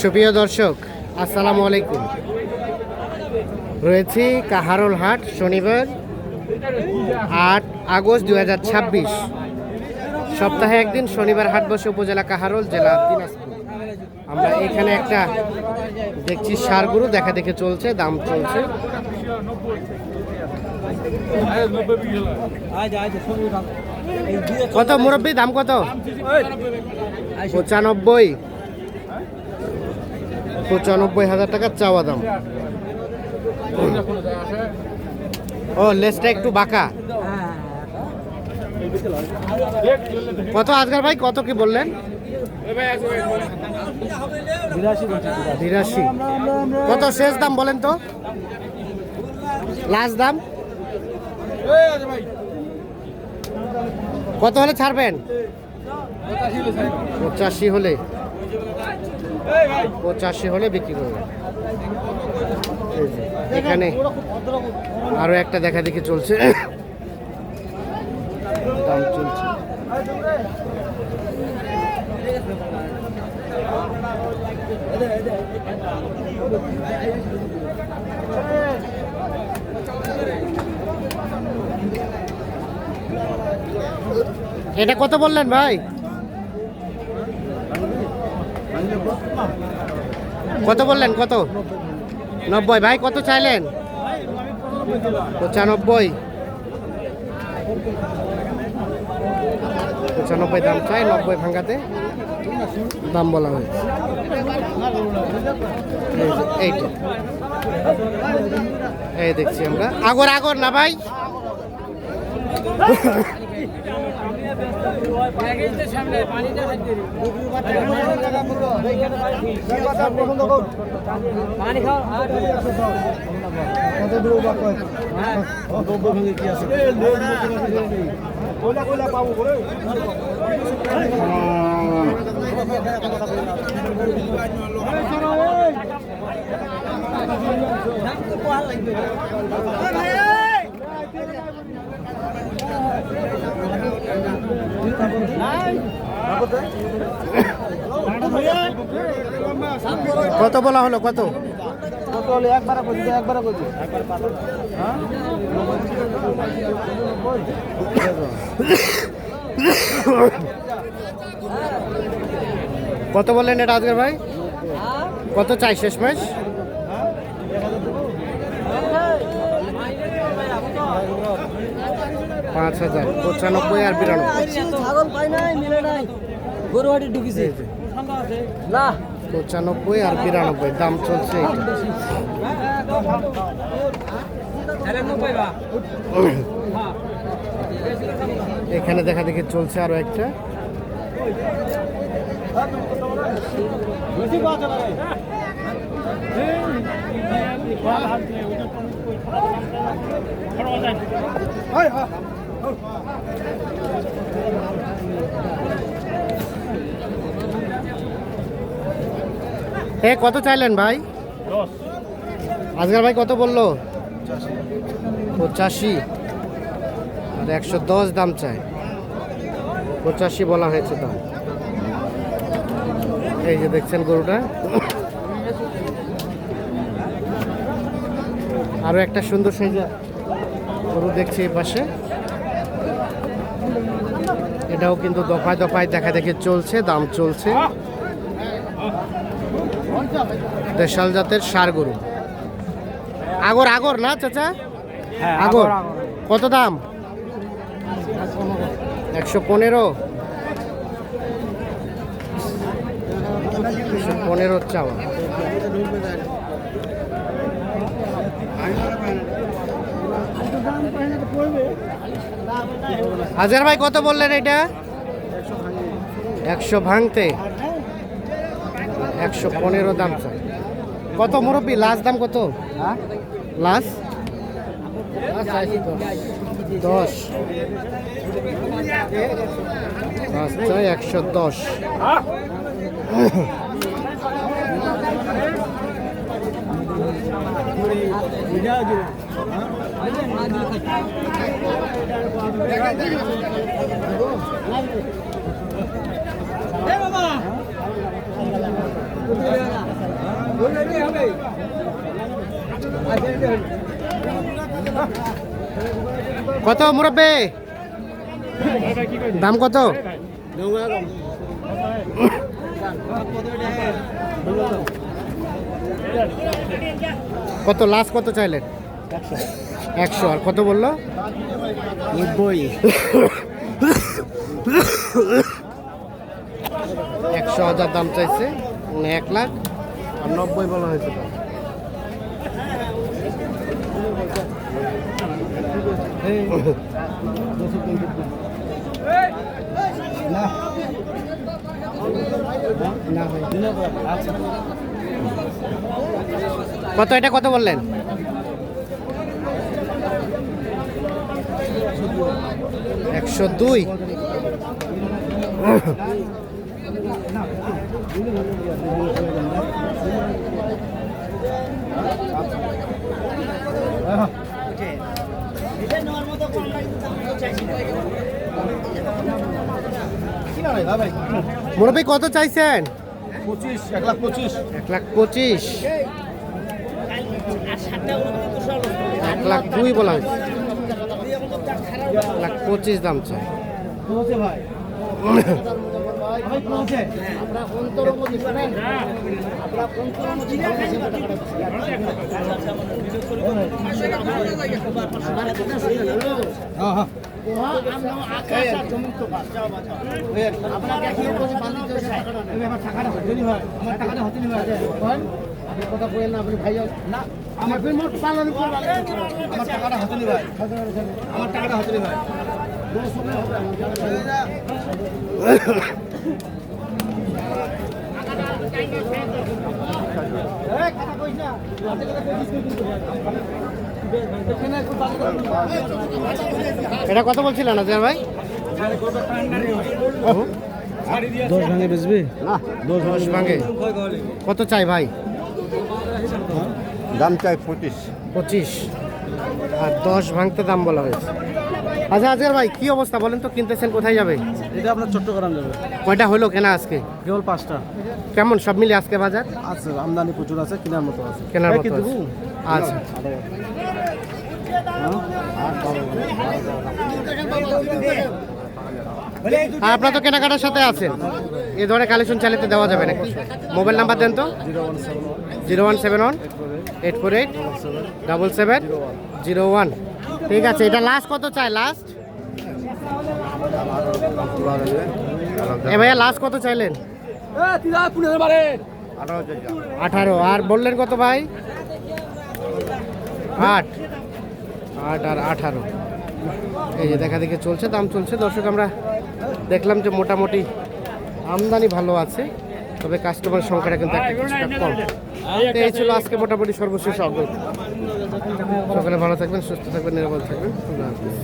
সুপ্রিয় দর্শক, আসসালামু আলাইকুম। রয়েছি কাহারোল হাট, শনিবার 8 আগস্ট 2026। সপ্তাহে একদিন শনিবার হাট বসে উপজেলা কাহারোল, জেলা দিনাজপুর। আমরা এখানে একটা দেখছি ষাঁড় গরু দেখা দেখে চলছে, দাম চলছে। কত মুরব্বী, দাম কত? 95,000 টাকা চাওয়া দাম। ও, লেজটা একটু বাঁকা। কত আজকাল ভাই, কত কি বললেন? 82। কত শেষ দাম বলেন তো, লাস্ট দাম কত হলে ছাড়বেন? 85 হলে বিক্রি করবেন। এখানে আরো একটা দেখা দেখি চলছে, দাম চলছে। এটা কত বললেন ভাই? কত বললেন? কত? 90। ভাই কত চাইলেন? 95। 95 দাম চাই, 90 ভাঙাতে দাম বলা হয়েছে। এইটা এই দেখছি আমরা, আগর না ভাই। কত বলা হলো? কত কত বললেন এটা আজকের ভাই? কত চাই শেষ মাস? 5,000। 95 আর 92 দাম চলছে। এখানে দেখা দেখি চলছে আরো একটা। কত চাইলেন ভাই? আজকাল ভাই কত বললো? 85 আর 110 দাম চাই। 85 বলা হয়েছে দাম। এই যে দেখছেন গরুটা, আরো একটা সুন্দর সাইজা গরু দেখছি এই পাশে। এটাও কিন্তু দফায় দফায় দেখা দেখে চলছে, দাম চলছে। দেশাল জাতের ষাঁড় গরু। আগর না চাচা? আগর কত দাম? 115। 115 চাওয়া। হাজার ভাই কত বললেন এটা? 100 ভাঙতে 115 দাম চাই। কত মুরব্বী, লাস্ট দাম কত? লাস্ট 10। লাস্ট চাই 110। কত মুরব্বি, দাম কত? কত লাস্ট কত চাইলেন? 100। আর কত বললো? 90। 100,000 দাম চাইছে, 1,90,000 বলা হয়েছে। কত এটা কত বললেন? 102। মুরব্বী কত চাইছেন? 25, 1,25,000। 1,25,000। 1,02,000 বলা হয়েছে। 1,25,000 দাম চাই। কথা বলেন না আপনি ভাই না আমার পালন আমার টাকাটা হাতে নি ভাই, আমার টাকাটা হাতে নি ভাই। এটা কত বলছিলেন নাজির ভাই? 10 ভাঙে বেচবি না? 10 ভাঙে কত চাই ভাই? দাম চাই 25। 25 আর 10 ভাঙতে দাম বলা হয়েছে। আচ্ছা আজকের ভাই কি অবস্থা বলেন তো, কিনতেছেন কোথায় যাবে? এটা আপনার চট্টগ্রাম যাবে। কয়টা হলো কেনা আজকে? কেবল 5টা কেমন সব মিলে আজকে বাজার? আছে, আমদানি প্রচুর আছে, কেনার মতো আছে। কেনার মতো আছে। আচ্ছা আর আপনার তো কেনাকাটার সাথে আছেন, এই ধরনের কালেকশন চালিয়ে দেওয়া যাবে নাকি? মোবাইল নাম্বার দেন তো। 0171 848 7701। ঠিক আছে, এটা লাস্ট কত চাই? লাস্ট এ ভাইয়া লাস্ট কত চাইলেন? 18। আর বললেন কত ভাই? 8 আর 18। এই যে দেখা দেখে চলছে, দাম চলছে। দর্শক আমরা দেখলাম যে মোটামুটি আমদানি ভালো আছে, তবে কাস্টমার সংখ্যাটা কিন্তু একটা কিছুটা কম। তো এই ছিল আজকে মোটামুটি সর্বশেষ অগ্রগতি। সকলে ভালো থাকবেন, সুস্থ থাকবেন, নিরাপদ থাকবেন। আল্লাহ হাফেজ।